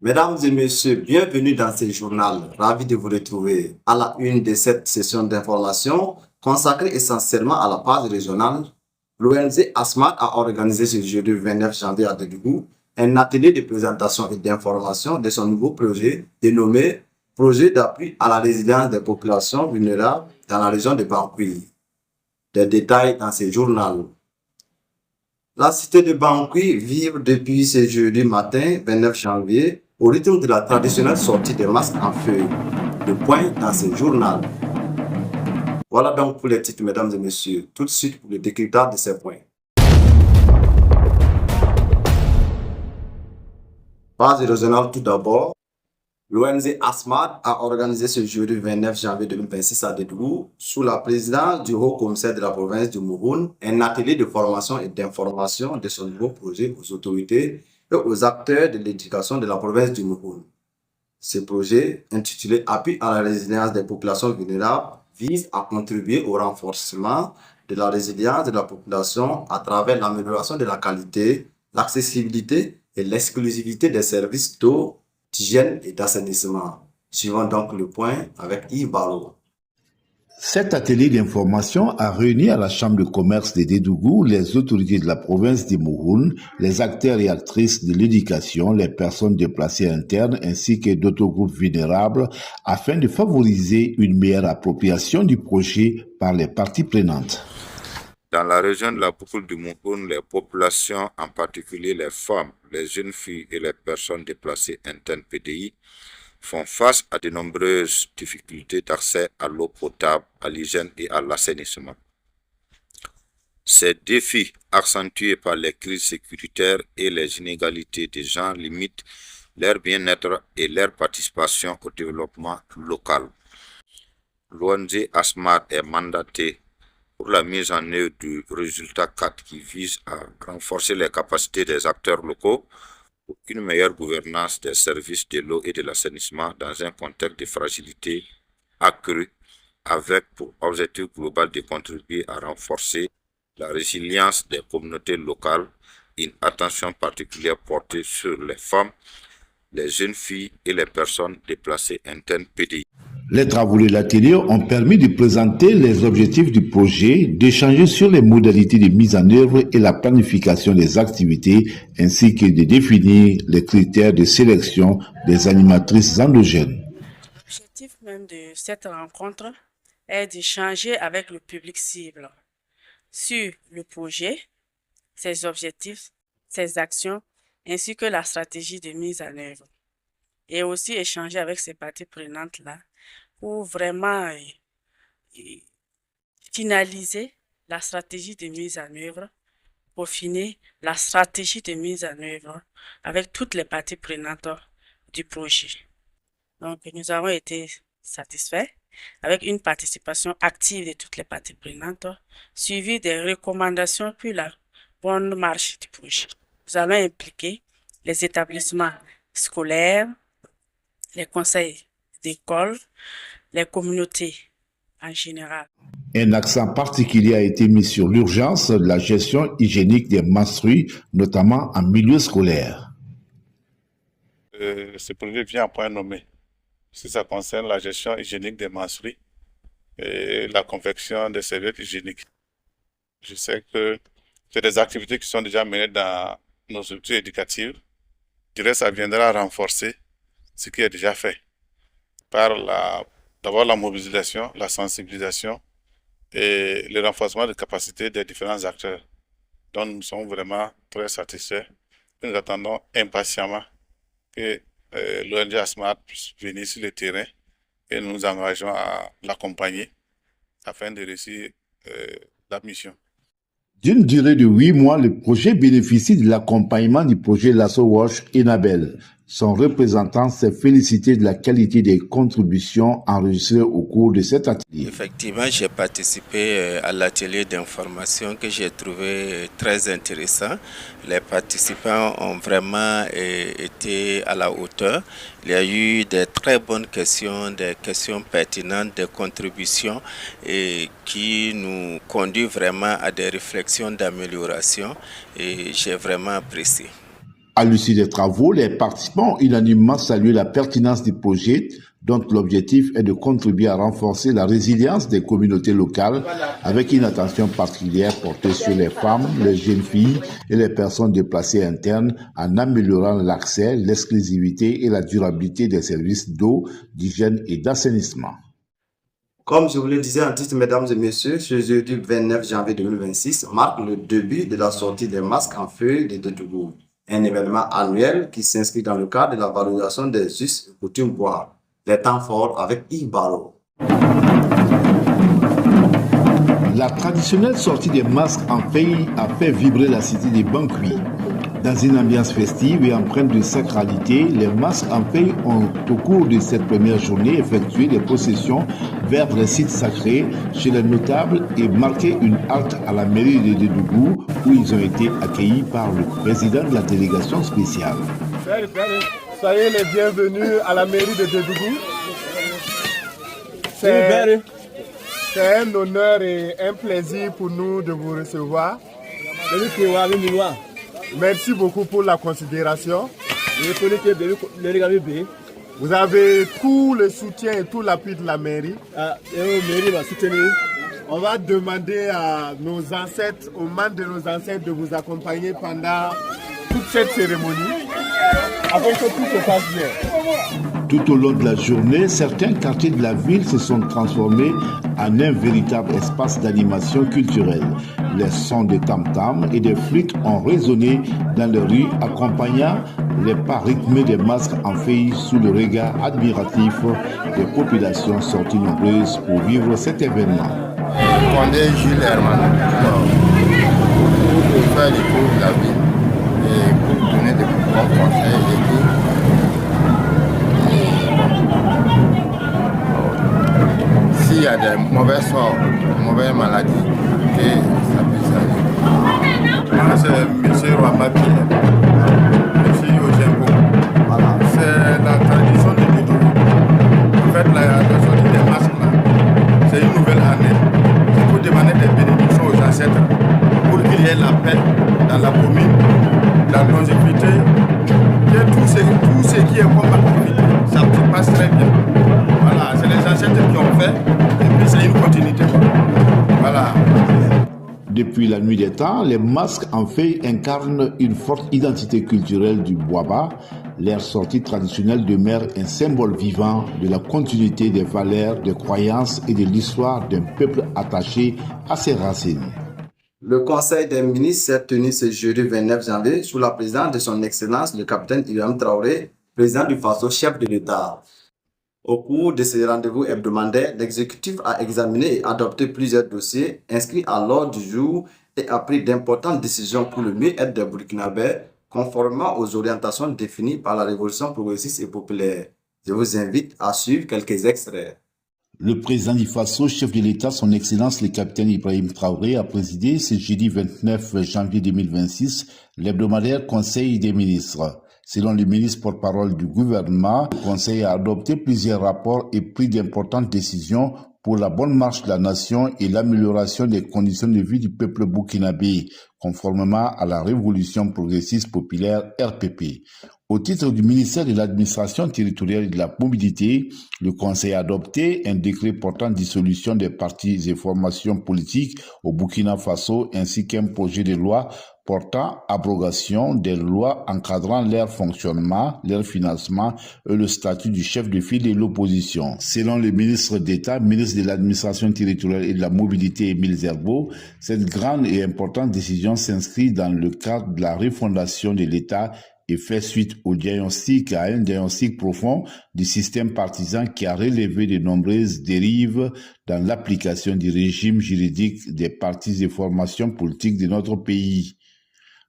Mesdames et messieurs, bienvenue dans ce journal. Ravi de vous retrouver à la une de cette session d'information consacrée essentiellement à la page régionale. L'ONG ASMAT a organisé ce jeudi 29 janvier à Dédougou un atelier de présentation et d'information de son nouveau projet dénommé Projet d'appui à la résilience des populations vulnérables dans la région de Bangui. Des détails dans ce journal. La cité de Bangui vit depuis ce jeudi matin 29 janvier au rythme de la traditionnelle sortie des masques en feuilles. Le point dans ce journal. Voilà donc pour les titres, mesdames et messieurs. Tout de suite pour le décryptage de ces points. Base régionale tout d'abord. L'ONG ASMAT a organisé ce jeudi 29 janvier 2026 à Dédougou, sous la présidence du haut-commissaire de la province du Mouhoun, un atelier de formation et d'information de son nouveau projet aux autorités et aux acteurs de l'éducation de la province du Mouhoun. Ce projet, intitulé Appui à la résilience des populations vulnérables, vise à contribuer au renforcement de la résilience de la population à travers l'amélioration de la qualité, l'accessibilité et l'exclusivité des services d'eau, d'hygiène et d'assainissement. Suivons donc le point avec Yves Barreau. Cet atelier d'information a réuni à la Chambre de commerce de Dédougou les autorités de la province de Mouhoun, les acteurs et actrices de l'éducation, les personnes déplacées internes ainsi que d'autres groupes vulnérables afin de favoriser une meilleure appropriation du projet par les parties prenantes. Dans la région de la Boucle du Mouhoun, les populations, en particulier les femmes, les jeunes filles et les personnes déplacées internes PDI, font face à de nombreuses difficultés d'accès à l'eau potable, à l'hygiène et à l'assainissement. Ces défis, accentués par les crises sécuritaires et les inégalités des gens, limitent leur bien-être et leur participation au développement local. L'ONG ASMAT est mandatée pour la mise en œuvre du résultat 4 qui vise à renforcer les capacités des acteurs locaux pour une meilleure gouvernance des services de l'eau et de l'assainissement dans un contexte de fragilité accrue, avec pour objectif global de contribuer à renforcer la résilience des communautés locales, une attention particulière portée sur les femmes, les jeunes filles et les personnes déplacées internes PDI. Les travaux de l'atelier ont permis de présenter les objectifs du projet, d'échanger sur les modalités de mise en œuvre et la planification des activités, ainsi que de définir les critères de sélection des animatrices endogènes. L'objectif même de cette rencontre est d'échanger avec le public cible sur le projet, ses objectifs, ses actions, ainsi que la stratégie de mise en œuvre. Et aussi échanger avec ces parties prenantes-là pour vraiment finaliser la stratégie de mise en œuvre, peaufiner la stratégie de mise en œuvre avec toutes les parties prenantes du projet. Donc, nous avons été satisfaits avec une participation active de toutes les parties prenantes, suivie des recommandations pour la bonne marche du projet. Nous allons impliquer les établissements scolaires, les conseils d'école, les communautés en général. Un accent particulier a été mis sur l'urgence de la gestion hygiénique des menstrues, notamment en milieu scolaire. Ce projet vient à point nommé. Si ça concerne la gestion hygiénique des menstrues et la confection des serviettes hygiéniques. Je sais que c'est des activités qui sont déjà menées dans nos structures éducatives. Du reste, ça viendra renforcer ce qui est déjà fait par d'abord la mobilisation, la sensibilisation et le renforcement des capacités des différents acteurs. Donc nous sommes vraiment très satisfaits. Nous attendons impatiemment que l'ONG ASMAT puisse venir sur le terrain et nous nous engageons à l'accompagner afin de réussir la mission. D'une durée de 8 mois, le projet bénéficie de l'accompagnement du projet Lasso Wash Enabel. Son représentant s'est félicité de la qualité des contributions enregistrées au cours de cet atelier. Effectivement, j'ai participé à l'atelier d'information que j'ai trouvé très intéressant. Les participants ont vraiment été à la hauteur. Il y a eu des très bonnes questions, des questions pertinentes, des contributions qui nous conduisent vraiment à des réflexions d'amélioration et j'ai vraiment apprécié. À l'issue des travaux, les participants ont unanimement salué la pertinence du projet dont l'objectif est de contribuer à renforcer la résilience des communautés locales avec une attention particulière portée sur les femmes, les jeunes filles et les personnes déplacées internes en améliorant l'accès, l'exclusivité et la durabilité des services d'eau, d'hygiène et d'assainissement. Comme je vous le disais en titre, mesdames et messieurs, ce jeudi 29 janvier 2026 marque le début de la sortie des masques en feuilles de Dédougou, un événement annuel qui s'inscrit dans le cadre de la valorisation des us et coutumes bois. Les temps forts avec Yves Barreau. La traditionnelle sortie des masques en feuilles a fait vibrer la cité des Banquis. Dans une ambiance festive et empreinte de sacralité, les masques en feuilles ont, au cours de cette première journée, effectué des processions vers les sites sacrés chez les notables et marqué une halte à la mairie de Dédougou où ils ont été accueillis par le président de la délégation spéciale. Soyez les bienvenus à la mairie de Dédougou. C'est un honneur et un plaisir pour nous de vous recevoir. Merci beaucoup pour la considération. Vous avez tout le soutien et tout l'appui de la mairie. On va demander à nos ancêtres, aux membres de nos ancêtres de vous accompagner pendant toute cette cérémonie afin que tout se passe bien. Tout au long de la journée, certains quartiers de la ville se sont transformés en un véritable espace d'animation culturelle. Les sons de tam-tam et des flûtes ont résonné dans les rues, accompagnant les pas rythmés des masques en feuilles sous le regard admiratif des populations sorties nombreuses pour vivre cet événement. Condé Jules Herman, pour faire le tour de la ville et pour donner des bons conseils et tout. S'il y a des mauvais sorts, mauvaises maladies, que ça puisse aller. Moi, c'est M. Rwabati, M. Yojembo. Voilà. C'est la tradition de Dédougou. En fait, la sortie des masques, là, c'est une nouvelle année. C'est pour demander des bénédictions aux ancêtres pour qu'il y ait la paix dans la commune, la longévité, que tout ce qui est comme activité, ça se passe très bien. Voilà, c'est les ancêtres qui ont fait, et puis c'est une continuité. Voilà. Depuis la nuit des temps, les masques en feuilles incarnent une forte identité culturelle du Boaba. Leur sortie traditionnelle demeure un symbole vivant de la continuité des valeurs, des croyances et de l'histoire d'un peuple attaché à ses racines. Le Conseil des ministres s'est tenu ce jeudi 29 janvier sous la présidence de son Excellence le capitaine Ibrahim Traoré, président du Faso, chef de l'État. Au cours de ces rendez-vous hebdomadaires, l'exécutif a examiné et adopté plusieurs dossiers inscrits à l'ordre du jour et a pris d'importantes décisions pour le mieux-être des Burkinabés, conformément aux orientations définies par la Révolution progressiste et populaire. Je vous invite à suivre quelques extraits. Le président du Faso, chef de l'État, son Excellence le capitaine Ibrahim Traoré, a présidé ce jeudi 29 janvier 2026 l'hebdomadaire Conseil des ministres. Selon le ministre porte-parole du gouvernement, le Conseil a adopté plusieurs rapports et pris d'importantes décisions pour la bonne marche de la nation et l'amélioration des conditions de vie du peuple burkinabé, conformément à la Révolution progressiste populaire RPP. Au titre du ministère de l'Administration territoriale et de la mobilité, le Conseil a adopté un décret portant dissolution des partis et formations politiques au Burkina Faso ainsi qu'un projet de loi portant abrogation des lois encadrant leur fonctionnement, leur financement et le statut du chef de file de l'opposition. Selon le ministre d'État, ministre de l'Administration territoriale et de la mobilité, Émile Zerbo, cette grande et importante décision s'inscrit dans le cadre de la refondation de l'État et fait suite à un diagnostic profond du système partisan qui a relevé de nombreuses dérives dans l'application du régime juridique des partis et formations politiques de notre pays.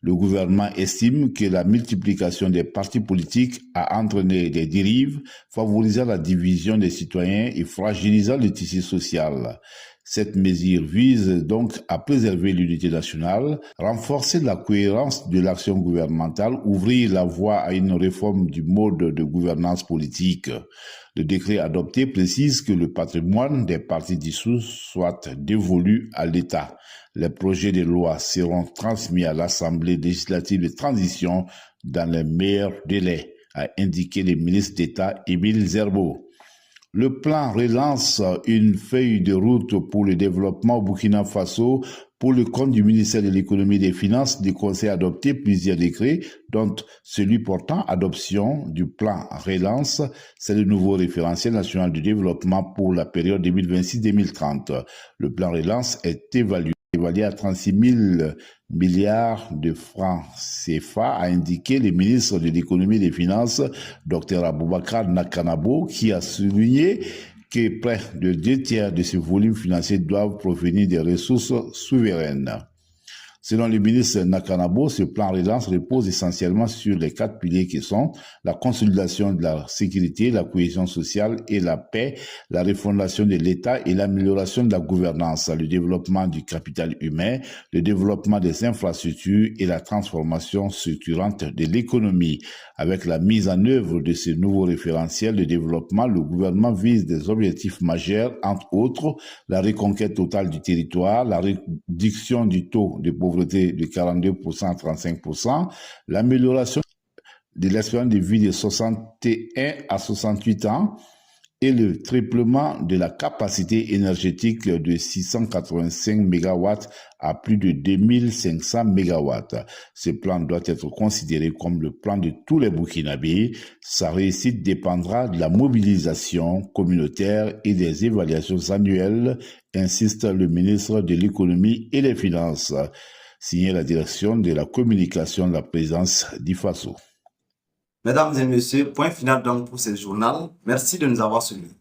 Le gouvernement estime que la multiplication des partis politiques a entraîné des dérives, favorisant la division des citoyens et fragilisant le tissu social. Cette mesure vise donc à préserver l'unité nationale, renforcer la cohérence de l'action gouvernementale, ouvrir la voie à une réforme du mode de gouvernance politique. Le décret adopté précise que le patrimoine des partis dissous soit dévolu à l'État. Les projets de loi seront transmis à l'Assemblée législative de transition dans les meilleurs délais, a indiqué le ministre d'État Émile Zerbo. Le plan relance une feuille de route pour le développement au Burkina Faso pour le compte du ministère de l'Économie et des Finances. Du Conseil a adopté plusieurs décrets, dont celui portant adoption du plan relance. C'est le nouveau référentiel national de développement pour la période 2026-2030. Le plan relance est évalué à 36 000 milliards de francs CFA, a indiqué le ministre de l'Économie et des Finances, Dr Aboubakar Nakanabo, qui a souligné que près de 2/3 de ce volume financier doivent provenir des ressources souveraines. Selon le ministre Nakanabo, ce plan relance repose essentiellement sur les 4 piliers qui sont la consolidation de la sécurité, la cohésion sociale et la paix, la refondation de l'État et l'amélioration de la gouvernance, le développement du capital humain, le développement des infrastructures et la transformation structurante de l'économie. Avec la mise en œuvre de ce nouveau référentiel de développement, le gouvernement vise des objectifs majeurs, entre autres la reconquête totale du territoire, la réduction du taux de pauvreté de 42% à 35%, l'amélioration de l'espérance de vie de 61 à 68 ans et le triplement de la capacité énergétique de 685 MW à plus de 2500 MW. Ce plan doit être considéré comme le plan de tous les Burkinabés. Sa réussite dépendra de la mobilisation communautaire et des évaluations annuelles, insiste le ministre de l'Économie et des Finances. Signé la direction de la communication de la présidence d'IFASO. Mesdames et messieurs, point final donc pour ce journal. Merci de nous avoir suivis.